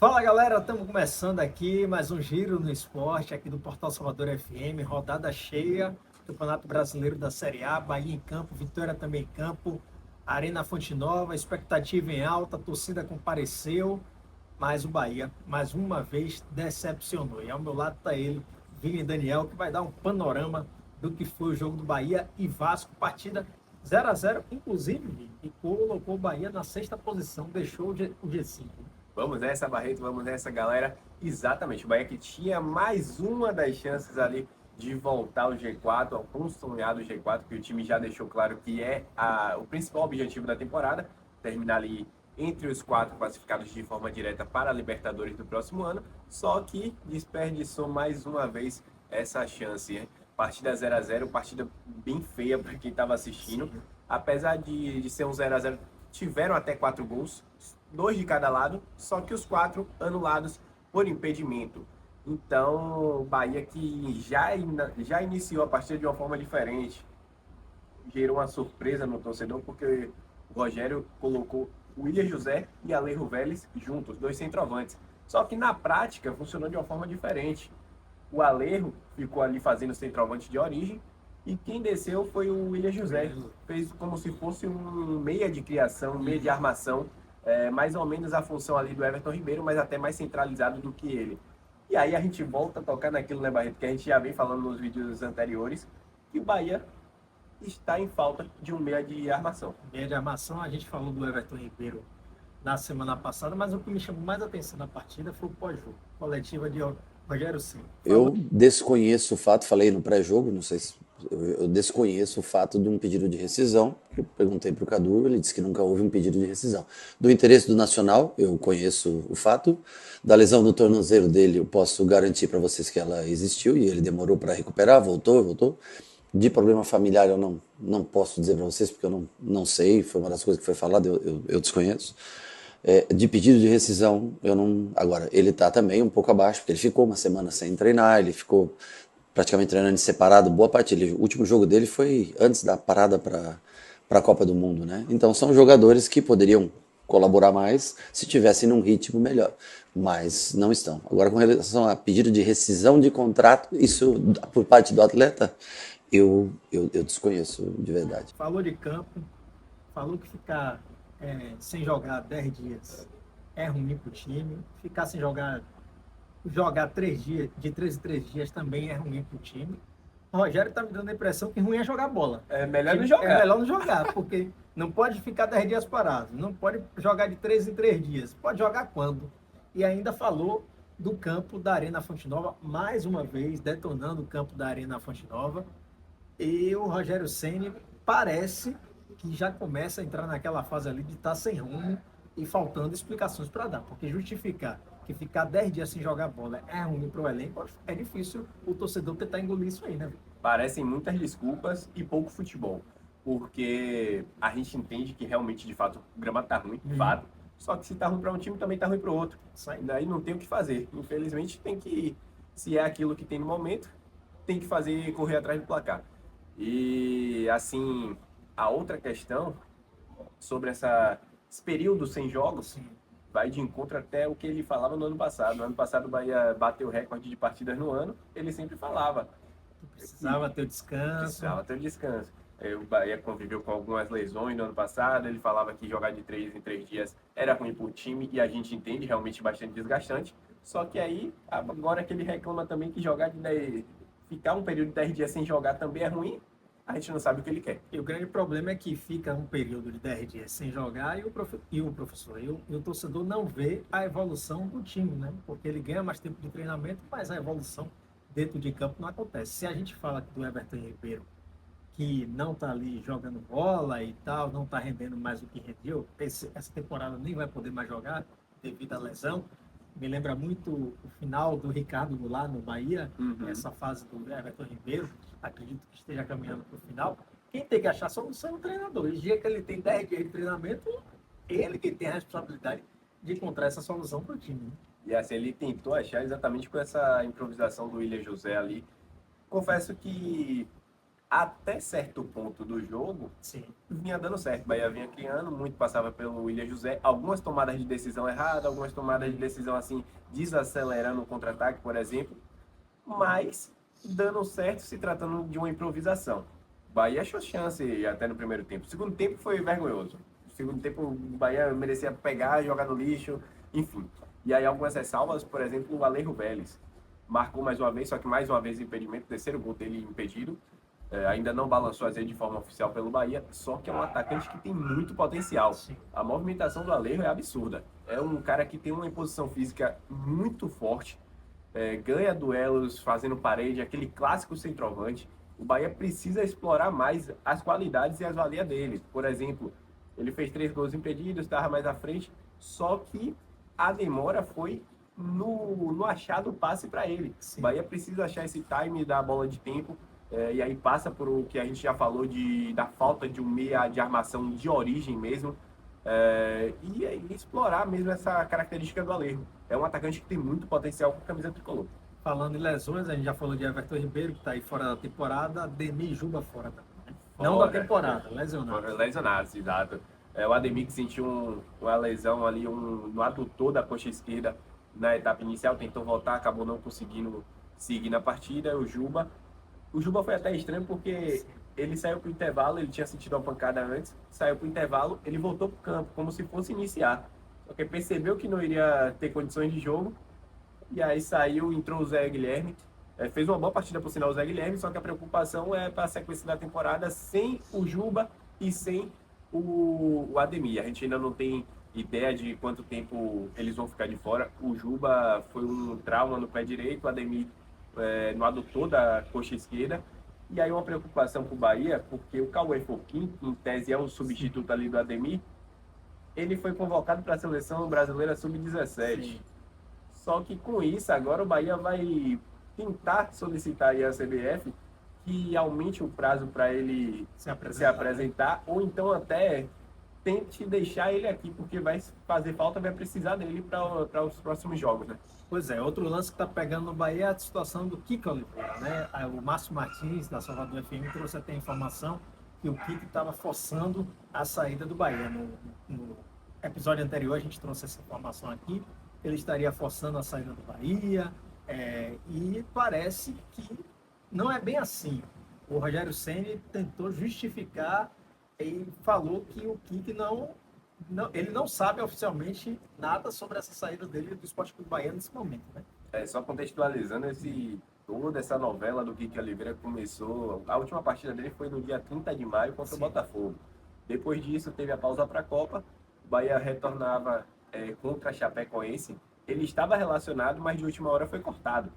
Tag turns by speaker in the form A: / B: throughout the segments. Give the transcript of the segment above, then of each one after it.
A: Fala galera, estamos começando aqui mais um Giro no Esporte aqui do Portal Salvador FM, rodada cheia, Campeonato Brasileiro da Série A, Bahia em campo, Vitória também em campo, Arena Fonte Nova, expectativa em alta, a torcida compareceu, mas o Bahia mais uma vez decepcionou. E ao meu lado está ele, Vini Daniel, que vai dar um panorama do que foi o jogo do Bahia e Vasco, partida 0-0, inclusive, Vini, e colocou o Bahia na sexta posição, deixou o G5.
B: Vamos nessa, Barreto, vamos nessa, galera. Exatamente, o Bahia que tinha mais uma das chances ali de voltar ao G4, ao consolido G4, que o time já deixou claro que é o principal objetivo da temporada, terminar ali entre os quatro classificados de forma direta para a Libertadores do próximo ano, só que desperdiçou mais uma vez essa chance, né? Partida 0-0, partida bem feia para quem estava assistindo, apesar de ser um 0-0, tiveram até 4 gols, 2 de cada lado, só que os 4 anulados por impedimento. Então, o Bahia que já iniciou a partida de uma forma diferente, gerou uma surpresa no torcedor, porque o Rogério colocou o Willian José e Alejo Vélez juntos, dois centroavantes. Só que na prática funcionou de uma forma diferente. O Alejo ficou ali fazendo centroavante de origem, e quem desceu foi o Willian José. Fez como se fosse um meia de criação, um meia de armação, mais ou menos a função ali do Everton Ribeiro, mas até mais centralizado do que ele. E aí a gente volta a tocar naquilo, né, Barreto, que a gente já vem falando nos vídeos anteriores, que o Bahia está em falta de um meia de armação.
A: Meia de armação, a gente falou do Everton Ribeiro na semana passada, mas o que me chamou mais a atenção na partida foi o pós-jogo, coletiva de Rogério Ceni.
C: Eu desconheço o fato, falei no pré-jogo, não sei se eu desconheço o fato de um pedido de rescisão. Eu perguntei para o Cadu, ele disse que nunca houve um pedido de rescisão. Do interesse do Nacional, eu conheço o fato. Da lesão do tornozelo dele, eu posso garantir para vocês que ela existiu e ele demorou para recuperar, voltou. De problema familiar eu não posso dizer para vocês porque eu não sei, foi uma das coisas que foi falada, eu desconheço. De pedido de rescisão, eu não. Agora, ele está também um pouco abaixo, porque ele ficou uma semana sem treinar, ele ficou praticamente treinando separado, boa parte. O último jogo dele foi antes da parada para a Copa do Mundo, né? Então são jogadores que poderiam colaborar mais se tivessem num ritmo melhor, mas não estão. Agora, com relação a pedido de rescisão de contrato, isso por parte do atleta, eu desconheço de verdade.
A: Falou de campo, falou que ficar sem jogar 10 dias é ruim para o time, ficar sem jogar 3 dias, de 3 em 3 dias também é ruim para o time. O Rogério está me dando a impressão que ruim é jogar bola.
B: É melhor não jogar.
A: É melhor não jogar, porque não pode ficar 10 dias parado, não pode jogar de 3 em 3 dias. Pode jogar quando? E ainda falou do campo da Arena Fonte Nova, mais uma vez detonando o campo da Arena Fonte Nova. E o Rogério Ceni parece que já começa a entrar naquela fase ali de estar sem rumo e faltando explicações para dar, porque justificar que ficar 10 dias sem jogar bola é ruim para o elenco, é difícil o torcedor tentar engolir isso aí, né?
B: Parecem muitas desculpas e pouco futebol, porque a gente entende que realmente, de fato, o gramado tá ruim, fato. Só que se tá ruim para um time, também tá ruim para o outro. Daí não tem o que fazer. Infelizmente, tem que, se é aquilo que tem no momento, tem que fazer correr atrás do placar. E, assim, a outra questão sobre esse período sem jogos vai de encontro até o que ele falava no ano passado. No ano passado, o Bahia bateu o recorde de partidas no ano. Ele sempre falava.
A: Precisava ter o descanso.
B: Precisava ter o descanso. O Bahia conviveu com algumas lesões no ano passado. Ele falava que jogar de 3 em 3 dias era ruim para o time. E a gente entende, realmente bastante desgastante. Só que aí, agora que ele reclama também que ficar um período de 10 dias sem jogar também é ruim, a gente não sabe o que ele quer.
A: E o grande problema é que fica um período de 10 dias sem jogar e o torcedor não vê a evolução do time, né? Porque ele ganha mais tempo de treinamento, mas a evolução dentro de campo não acontece. Se a gente fala do Everton Ribeiro, que não está ali jogando bola e tal, não está rendendo mais o que rendeu, essa temporada nem vai poder mais jogar devido à lesão. Me lembra muito o final do Ricardo Goulart no Bahia, essa fase do Everton Ribeiro, acredito que esteja caminhando para o final. Quem tem que achar a solução é o treinador. E dia que ele tem 10 dias de treinamento, ele que tem a responsabilidade de encontrar essa solução para o time, né?
B: E assim, ele tentou achar exatamente com essa improvisação do Willian José ali. Confesso que até certo ponto do jogo,
A: Sim.
B: vinha dando certo. O Bahia vinha criando, muito passava pelo William José. Algumas tomadas de decisão errada, algumas tomadas de decisão assim, desacelerando o contra-ataque, por exemplo. Mas dando certo se tratando de uma improvisação. O Bahia achou chance até no primeiro tempo. O segundo tempo foi vergonhoso. O segundo tempo o Bahia merecia pegar, jogar no lixo, enfim. E aí algumas ressalvas, por exemplo, o Alejo Vélez. Marcou mais uma vez, só que mais uma vez impedimento, terceiro gol dele impedido. Ainda não balançou as redes de forma oficial pelo Bahia, só que é um atacante que tem muito potencial.
A: Sim.
B: A movimentação do Alejo é absurda. É um cara que tem uma imposição física muito forte, ganha duelos fazendo parede, aquele clássico centroavante. O Bahia precisa explorar mais as qualidades e as valias dele. Por exemplo, ele fez 3 gols impedidos, estava mais à frente, só que a demora foi no achar do passe para ele.
A: Sim.
B: O Bahia precisa achar esse time da bola de tempo, e aí passa por o que a gente já falou da falta de um meia de armação de origem mesmo, e explorar mesmo essa característica do Alejo. É um atacante que tem muito potencial com a camisa tricolor.
A: Falando em lesões, a gente já falou de Everton Ribeiro, que está aí fora da temporada, Ademir e Juba fora também. Né? Não da temporada, lesionado.
B: Lesionados, exato. O Ademir que sentiu uma lesão ali no adutor da coxa esquerda na etapa inicial, tentou voltar, acabou não conseguindo seguir na partida. O Juba foi até estranho porque ele saiu para o intervalo, ele tinha sentido uma pancada antes, saiu para o intervalo, ele voltou para o campo, como se fosse iniciar. Só que percebeu que não iria ter condições de jogo, e aí saiu, entrou o Zé Guilherme. Fez uma boa partida por sinal o Zé Guilherme, só que a preocupação é para a sequência da temporada sem o Juba e sem o Ademir. A gente ainda não tem ideia de quanto tempo eles vão ficar de fora. O Juba foi um trauma no pé direito, o Ademir no adutor da coxa esquerda. E aí uma preocupação para o Bahia, porque o Cauê Forquim, que em tese é o substituto ali do Ademir, ele foi convocado para a seleção brasileira sub-17. Só que com isso, agora o Bahia vai tentar solicitar aí a CBF que aumente o prazo para ele se apresentar, ou então até tente deixar ele aqui, porque vai fazer falta, vai precisar dele para os próximos jogos, né?
A: Pois é, outro lance que está pegando no Bahia é a situação do Kiko Oliveira, né? O Márcio Martins, da Salvador FM, trouxe até a informação que o Kiko estava forçando a saída do Bahia. No episódio anterior a gente trouxe essa informação aqui, ele estaria forçando a saída do Bahia, e parece que não é bem assim. O Rogério Ceni tentou justificar e falou que o Kiko ele não sabe oficialmente nada sobre essa saída dele do Sport Clube Bahia nesse momento, né?
B: Só contextualizando, toda essa novela do Kiko Oliveira começou, a última partida dele foi no dia 30 de maio contra o Botafogo. Depois disso teve a pausa para a Copa, o Bahia retornava contra a Chapecoense. Ele estava relacionado, mas de última hora foi cortado.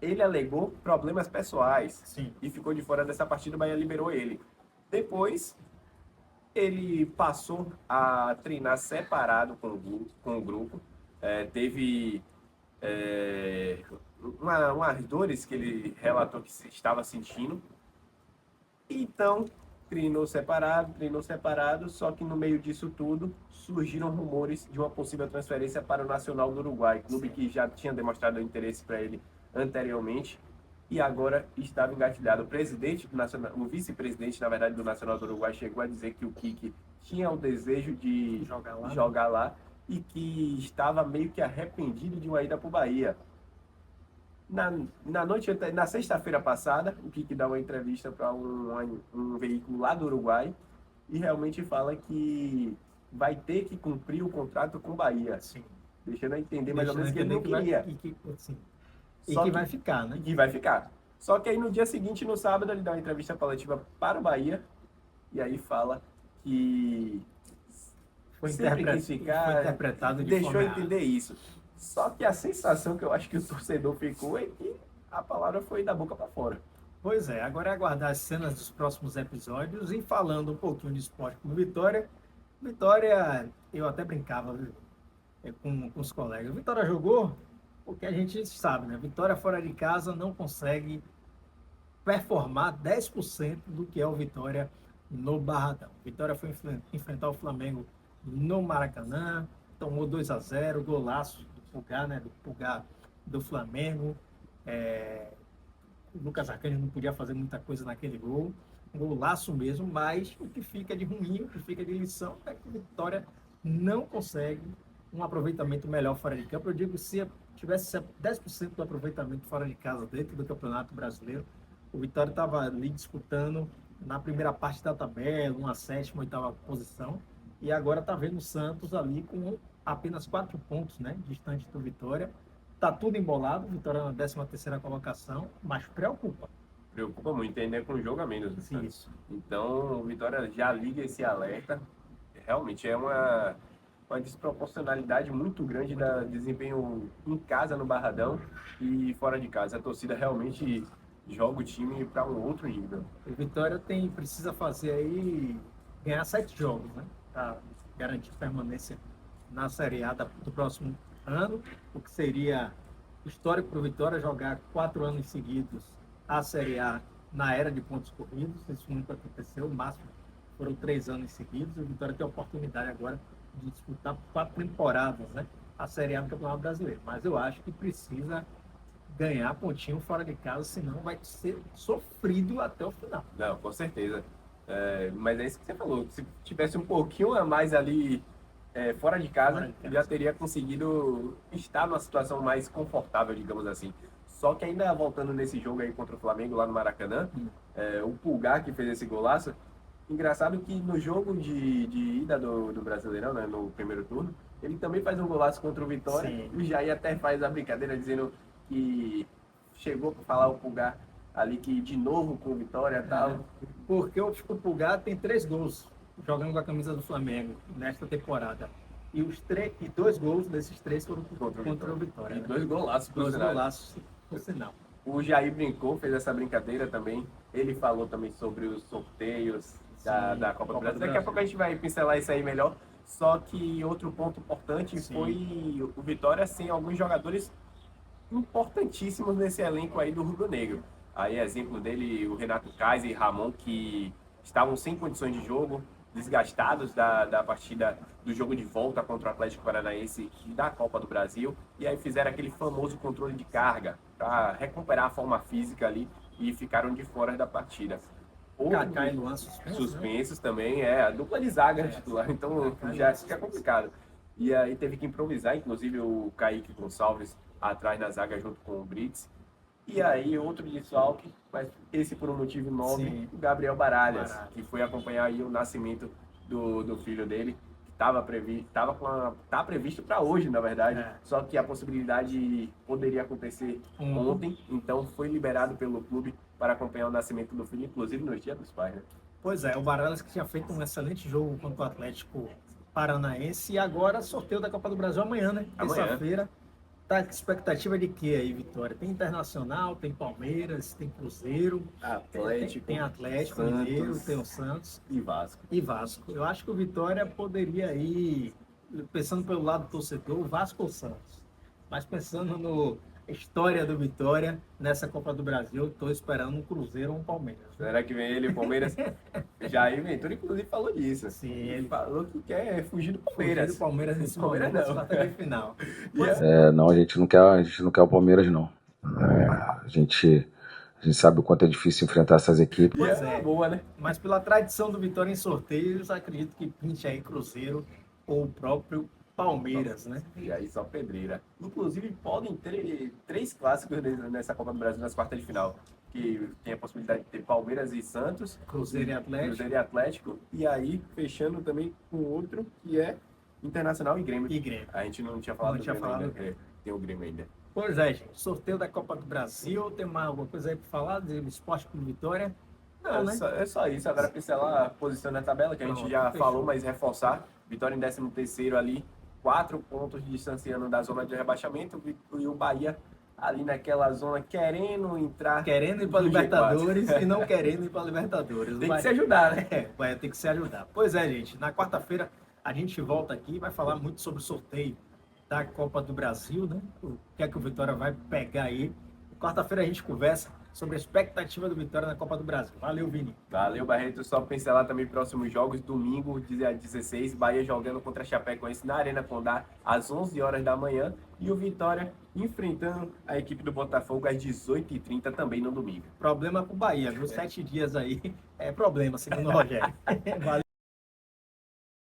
B: Ele alegou problemas pessoais e ficou de fora dessa partida, o Bahia liberou ele. Depois, ele passou a treinar separado com o grupo. Teve umas dores que ele relatou que estava sentindo. Então, treinou separado, só que no meio disso tudo surgiram rumores de uma possível transferência para o Nacional do Uruguai, clube que já tinha demonstrado interesse para ele anteriormente e agora estava engatilhado. O presidente do Nacional, o vice-presidente, na verdade, do Nacional do Uruguai chegou a dizer que o Kiki tinha o desejo de jogar lá e que estava meio que arrependido de uma ida para o Bahia. Na sexta-feira passada, o Kiki dá uma entrevista para um veículo lá do Uruguai e realmente fala que vai ter que cumprir o contrato com o Bahia.
A: Sim.
B: Deixando a entender mais ou menos que ele não queria.
A: E que vai ficar, né?
B: E que vai ficar. Só que aí no dia seguinte, no sábado, ele dá uma entrevista coletiva para o Bahia e aí fala que
A: foi interpretado de
B: deixou entender isso. Só que a sensação que eu acho que o torcedor ficou é que a palavra foi da boca para fora.
A: Pois é, agora é aguardar as cenas dos próximos episódios e falando um pouquinho de esporte com Vitória. Vitória, eu até brincava com os colegas. Vitória jogou porque a gente sabe, né? Vitória fora de casa não consegue performar 10% do que é o Vitória no Barradão. Vitória foi enfrentar o Flamengo no Maracanã, tomou 2-0, golaço do Pulgar, né? Do Pulgar do Flamengo. O Lucas Arcanjo não podia fazer muita coisa naquele gol. Um golaço mesmo, mas o que fica de ruim, o que fica de lição é que o Vitória não consegue um aproveitamento melhor fora de campo. Eu digo, se tivesse 10% do aproveitamento fora de casa dentro do Campeonato Brasileiro, o Vitória estava ali disputando na primeira parte da tabela, uma sétima, oitava posição, e agora está vendo o Santos ali com apenas 4 pontos, né, distante do Vitória. Tá tudo embolado, Vitória na 13ª colocação, mas preocupa.
B: Preocupa muito, ainda é com o jogo a menos.
A: Sim,
B: Isso. Então, o Vitória já liga esse alerta. Realmente é uma desproporcionalidade muito grande do desempenho em casa no Barradão e fora de casa. A torcida realmente joga o time para um outro nível.
A: O Vitória precisa fazer aí, ganhar 7 jogos, né, para garantir permanência na Série A do próximo ano, o que seria histórico para o Vitória jogar 4 anos seguidos a Série A na era de pontos corridos. Isso nunca aconteceu, o máximo foram 3 anos seguidos. O Vitória tem a oportunidade agora de disputar 4 temporadas, né, a Série A do Campeonato Brasileiro. Mas eu acho que precisa ganhar pontinho fora de casa, senão vai ser sofrido até o final.
B: Não, com certeza. Mas é isso que você falou. Se tivesse um pouquinho a mais ali fora de casa, já teria conseguido estar numa situação mais confortável, digamos assim. Só que ainda voltando nesse jogo aí contra o Flamengo lá no Maracanã, o Pulgar que fez esse golaço, engraçado que no jogo de ida do Brasileirão, né, no primeiro turno, ele também faz um golaço contra o Vitória.
A: Sim.
B: E o Jair até faz a brincadeira dizendo que chegou para falar o Pulgar ali que de novo com o Vitória e tal.
A: Porque o Pulgar tem 3 gols jogando com a camisa do Flamengo nesta temporada. E 2 gols desses 3 foram contra o Vitória.
B: E
A: né?
B: 2 golaços por
A: 2
B: sinal.
A: golaços, por sinal.
B: O Jair brincou, fez essa brincadeira também. Ele falou também sobre os sorteios da Copa do Brasil. Daqui a pouco a gente vai pincelar isso aí melhor. Só que outro ponto importante foi o Vitória sem alguns jogadores importantíssimos nesse elenco aí do Rubro Negro. Aí, exemplo dele, o Renato Kaiser e Ramon, que estavam sem condições de jogo, desgastados da partida do jogo de volta contra o Atlético Paranaense da Copa do Brasil, e aí fizeram aquele famoso controle de carga para recuperar a forma física ali e ficaram de fora da partida.
A: Kaká e Luan
B: suspensos também, a dupla de zaga titular, então já fica complicado. E aí teve que improvisar, inclusive o Kaique Gonçalves atrás na zaga junto com o Brits. E aí outro desfalque, mas esse por um motivo nobre, o Gabriel Baralhas, que foi acompanhar aí o nascimento do filho dele, que tá previsto para hoje, na verdade, só que a possibilidade poderia acontecer ontem, então foi liberado pelo clube para acompanhar o nascimento do filho, inclusive no Dia dos Pais, né?
A: Pois é, o Baralhas que tinha feito um excelente jogo contra o Atlético Paranaense e agora sorteio da Copa do Brasil amanhã, né? Terça-feira. Tá com expectativa de quê aí, Vitória? Tem Internacional, tem Palmeiras, tem Cruzeiro, tem Atlético Mineiro, tem o Santos
B: e Vasco.
A: Eu acho que o Vitória poderia ir, pensando pelo lado do torcedor, o Vasco ou Santos. Mas pensando no história do Vitória nessa Copa do Brasil, estou esperando um Cruzeiro ou um Palmeiras.
B: Será que vem ele, o Palmeiras? Jair Ventura, inclusive, falou disso.
A: Sim,
B: ele falou que quer fugir do Palmeiras.
A: Fugir do Palmeiras nesse momento, na final.
D: Não, a gente não quer o Palmeiras, não. A gente sabe o quanto é difícil enfrentar essas equipes.
A: Pois é, boa, né? Mas pela tradição do Vitória em sorteios, acredito que pinte aí Cruzeiro ou o próprio Palmeiras, né?
B: E aí só pedreira. Inclusive, podem ter 3 clássicos nessa Copa do Brasil nas quartas de final. Que tem a possibilidade de ter Palmeiras e Santos,
A: Cruzeiro e
B: Atlético. E aí, fechando também com outro, que é Internacional e Grêmio. A gente não tinha falado do Grêmio ainda. Tem o Grêmio ainda.
A: Pois é, gente. Sorteio da Copa do Brasil. Tem mais alguma coisa aí para falar do Esporte Clube Vitória?
B: Não, né? É só isso. Agora pincelar a posição na tabela, que a gente já falou, mas reforçar. Vitória em 13º ali. 4 pontos distanciando da zona de rebaixamento, e o Bahia ali naquela zona querendo ir
A: para Libertadores e não querendo ir para Libertadores.
B: Tem que se ajudar, né?
A: O Bahia tem que se ajudar. Pois é, gente, na quarta-feira a gente volta aqui e vai falar muito sobre o sorteio da Copa do Brasil, né? O que é que o Vitória vai pegar aí. Quarta-feira a gente conversa sobre a expectativa do Vitória na Copa do Brasil. Valeu, Vini.
B: Valeu, Barreto. Só pincelar também próximos jogos. Domingo, dia 16, Bahia jogando contra a Chapecoense na Arena Condá, às 11 horas da manhã. E o Vitória enfrentando a equipe do Botafogo às 18h30 também no domingo.
A: Problema pro Bahia, viu? 7 dias aí é problema, segundo o Rogério. Valeu.